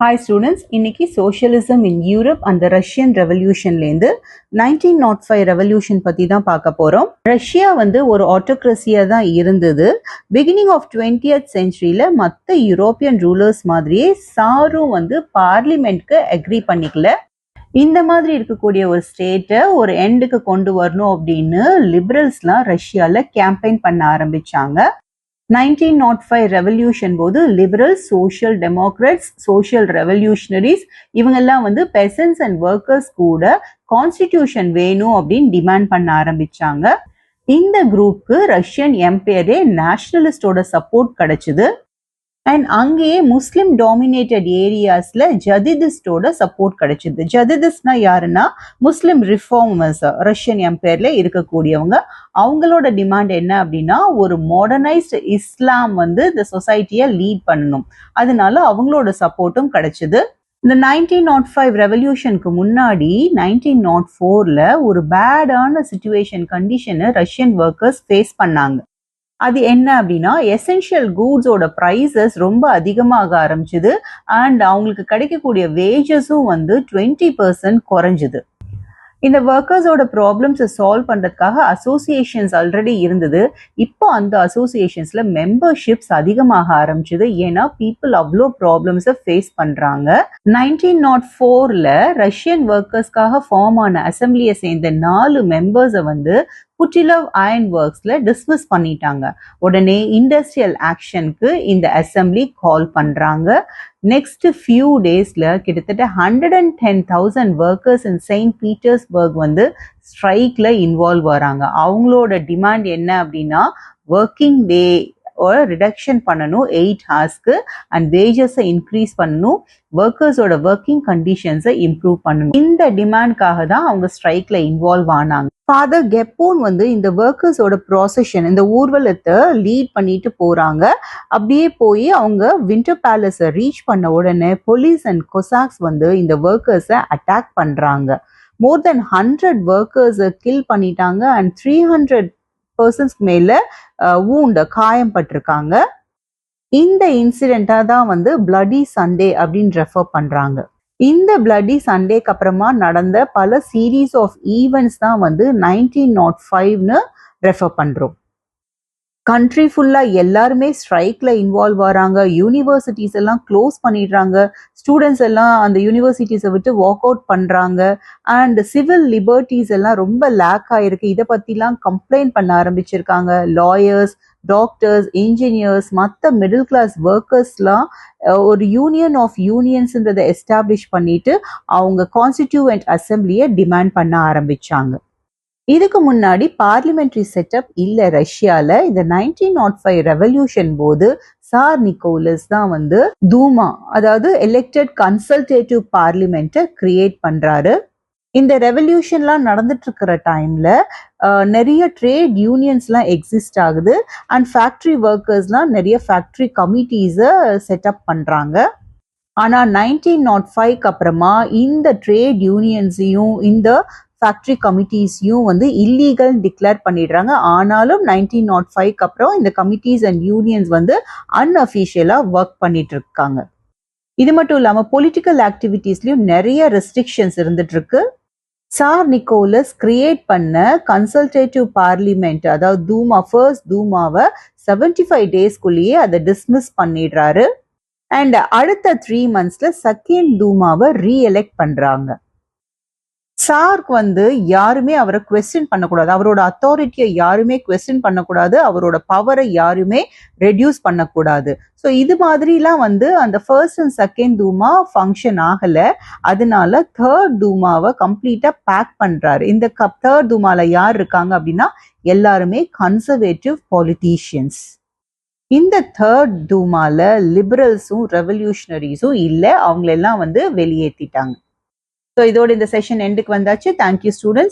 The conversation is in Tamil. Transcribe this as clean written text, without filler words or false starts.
Hi students, இன்னைக்கு Socialism in Europe and the Russian Revolution லேந்து 1905 Revolution பத்தி தான் பார்க்க போறோம். ரஷ்யா ஒரு ஆட்டோக்ரஸியா தான் இருந்தது. பிகினிங் ஆஃப் 20th centuryல மற்ற யூரோப்பியன் ரூலர்ஸ் மாதிரியே சாரும் பார்லிமெண்ட்க்கு அக்ரி பண்ணிக்கல. இந்த மாதிரி இருக்கக்கூடிய ஒரு ஸ்டேட்டை ஒரு எண்டுக்கு கொண்டு வரணும் அப்படின்னு லிபரல்ஸ்லாம் ரஷ்யால கேம்பெயின் பண்ண ஆரம்பிச்சாங்க. 1905 ரெவல்யூஷன் போது liberals, social democrats, social revolutionaries இவங்கெல்லாம் பெசன்ஸ் அண்ட் ஒர்க்கர்ஸ் கூட கான்ஸ்டிடியூஷன் வேணும் அப்படின்னு டிமாண்ட் பண்ண ஆரம்பிச்சாங்க. இந்த குரூப்க்கு ரஷ்யன் எம்பையரே நேஷனலிஸ்டோட சப்போர்ட் கிடைச்சது. அண்ட் அங்கேயே முஸ்லிம் டாமினேட்டட் ஏரியாஸ்ல ஜதிதிஸ்டோட சப்போர்ட் கிடைச்சது. ஜதிதிஸ்ட்னா யாருன்னா முஸ்லிம் ரிஃபார்மர்ஸ், ரஷ்யன் எம்பையர்ல இருக்கக்கூடியவங்க. அவங்களோட டிமாண்ட் என்ன அப்படின்னா ஒரு மாடர்னைஸ்ட் இஸ்லாம் இந்த சொசைட்டியை லீட் பண்ணணும். அதனால அவங்களோட சப்போர்ட்டும் கிடைச்சது. இந்த 1905 ரெவல்யூஷனுக்கு முன்னாடி 1904ல ஒரு பேடான சிச்சுவேஷன் கண்டிஷனை ரஷ்யன் ஒர்க்கர்ஸ் ஃபேஸ் பண்ணாங்க. அது என்ன அப்படின்னா எசென்ஷியல் கூட்ஸோட ப்ரைஸஸ் ரொம்ப அதிகமாக ஆரம்பிச்சுது. அண்ட் அவங்களுக்கு கிடைக்கக்கூடிய வேஜஸும் 20% குறைஞ்சுது. இந்த ஒர்க்கர்ஸோட ப்ராப்ளம்ஸை சால்வ் பண்ணுறதுக்காக அசோசியேஷன்ஸ் ஆல்ரெடி இருந்தது. இப்போ அந்த அசோசியேஷன்ஸில் மெம்பர்ஷிப்ஸ் அதிகமாக ஆரம்பிச்சுது. ஏன்னா பீப்புள் அவ்வளோ ப்ராப்ளம்ஸை ஃபேஸ் பண்ணுறாங்க. 1904ல் ரஷ்யன் ஒர்க்கர்ஸ்க்காக ஃபார்ம் ஆன அசம்பிளியை சேர்ந்த 4 மெம்பர்ஸை புட்டிலவ் அயர்ன் ஒர்க்ஸ்ல டிஸ்மிஸ் பண்ணிட்டாங்க. உடனே இண்டஸ்ட்ரியல் ஆக்ஷனுக்கு இந்த அசம்பிளி கால் பண்றாங்க. நெக்ஸ்ட் ஃபியூ டேஸ்ல கிட்டத்தட்ட 110,000 ஒர்க்கர்ஸ் இன் செயின்ட் பீட்டர்ஸ்பர்க் ஸ்ட்ரைக்ல இன்வால்வ் வராங்க. அவங்களோட டிமாண்ட் என்ன அப்படின்னா ஒர்க்கிங் டே ரிடக்ஷன் பண்ணணும் 8 ஹார்ஸ்க்கு, அண்ட் வேஜஸை இன்க்ரீஸ் பண்ணணும், ஒர்க்கர்ஸோட ஒர்க்கிங் கண்டிஷன்ஸை இம்ப்ரூவ் பண்ணணும். இந்த டிமாண்ட்காக தான் அவங்க ஸ்ட்ரைக்ல இன்வால்வ் ஆனாங்க. ஃபாதர் கெப்போன் இந்த ஒர்க்கர்ஸோட ப்ராசஷன், இந்த ஊர்வலத்தை லீட் பண்ணிட்டு போறாங்க. அப்படியே போய் அவங்க விண்டர் பேலஸை ரீச் பண்ண உடனே போலீஸ் அண்ட் கொசாக்ஸ் இந்த ஒர்க்கர்ஸை அட்டாக் பண்றாங்க. மோர் தென் 100 ஒர்க்கர்ஸை கில் பண்ணிட்டாங்க. அண்ட் 300 பர்சன்ஸ்க்கு மேல காயம் பட்டிருக்காங்க. இந்த இன்சிடென்டா தான் பிளடி சண்டே அப்படின்னு ரெஃபர் பண்றாங்க. இந்த பிளடி சண்டேக்கு அப்புறமா நடந்த பல சீரீஸ் ஆஃப் ஈவெண்ட்ஸ் தான் 1905ன்னு ரெஃபர் பண்றோம். கண்ட்ரி ஃபுல்லா எல்லாருமே ஸ்ட்ரைக்ல இன்வால்வ் ஆறாங்க. யூனிவர்சிட்டிஸ் எல்லாம் க்ளோஸ் பண்ணிடுறாங்க. ஸ்டூடெண்ட்ஸ் எல்லாம் அந்த யூனிவர்சிட்டிஸை விட்டு வாக் அவுட் பண்றாங்க. அண்ட் சிவில் லிபர்ட்டிஸ் எல்லாம் ரொம்ப லேக் ஆயிருக்கு. இதை பத்திலாம் கம்ப்ளைண்ட் பண்ண ஆரம்பிச்சிருக்காங்க. லாயர்ஸ், டாக்டர்ஸ், இன்ஜினியர்ஸ், மற்ற மிடில் கிளாஸ் ஒர்க்கர்ஸ்லாம் ஒரு யூனியன் ஆஃப் யூனியன்ஸ்ன்றதை எஸ்டாப்ளிஷ் பண்ணிட்டு அவங்க கான்ஸ்டிடியூவன்ட் அசம்பிளியை டிமாண்ட் பண்ண ஆரம்பிச்சாங்க. இதுக்கு முன்னாடி பார்லிமெண்டரி செட்டப் இல்ல ரஷ்யால. இந்த 1905 ரெவல்யூஷன் போது சார் நிக்கோலஸ் தான் தூமா, அதாவது எலெக்டட் கன்சல்டேட்டிவ் பார்லிமெண்ட்டை கிரியேட் பண்றாரு. இந்த ரெவல்யூஷன்லாம் நடந்துட்டு இருக்கிற டைம்ல நிறைய ட்ரேட் யூனியன்ஸ்லாம் எக்ஸிஸ்ட் ஆகுது. அண்ட் ஃபேக்டரி ஒர்க்கர்ஸ்லாம் நிறைய ஃபேக்டரி கமிட்டிஸை செட்டப் பண்றாங்க. ஆனா 1905க்கு அப்புறமா இந்த ட்ரேட் யூனியன்ஸையும் இந்த ஃபேக்டரி கமிட்டிஸையும் இல்லீகல் டிக்ளேர் பண்ணிடுறாங்க. ஆனாலும் 1905க்கு அப்புறம் இந்த கமிட்டிஸ் அண்ட் யூனியன்ஸ் அன்அஃபிஷியலா ஒர்க் பண்ணிட்டு இருக்காங்க. இது மட்டும் இல்லாம பொலிட்டிக்கல் ஆக்டிவிட்டீஸ்லயும் நிறைய ரெஸ்ட்ரிக்ஷன்ஸ் இருந்துட்டு இருக்கு. சார் நிக்கோலஸ் கிரியேட் பண்ண கன்சல்டேட்டிவ் பார்லிமெண்ட், அதாவது தூமா, ஃபர்ஸ்ட் தூமாவை 75 டேஸ்க்குள்ளேயே அதை டிஸ்மிஸ் பண்ணிடுறாரு. அண்ட் அடுத்த 3 monthsல செகண்ட் தூமாவை ரீஎலெக்ட் பண்றாங்க. சார்க்கு யாருமே அவரை குவெஸ்டின் பண்ணக்கூடாது. அவரோட அத்தாரிட்டியை யாருமே குவெஸ்டின் பண்ணக்கூடாது. அவரோட பவரை யாருமே ரெடியூஸ் பண்ணக்கூடாது. ஸோ இது மாதிரிலாம் அந்த ஃபர்ஸ்ட் அண்ட் செகண்ட் தூமா ஃபங்க்ஷன் ஆகல. அதனால தேர்ட் தூமாவை கம்ப்ளீட்டா பேக் பண்றாரு. இந்த தேர்ட் தூமால யார் இருக்காங்க அப்படின்னா எல்லாருமே கன்சர்வேட்டிவ் பாலிட்டிஷியன்ஸ். இந்த தேர்ட் தூமால லிபரல்ஸும் ரெவல்யூஷனரிஸும் இல்லை. அவங்களெல்லாம் வெளியேற்றிட்டாங்க. ஸோ இதோட இந்த செஷன் எண்டுக்கு வந்தாச்சு. Thank you students.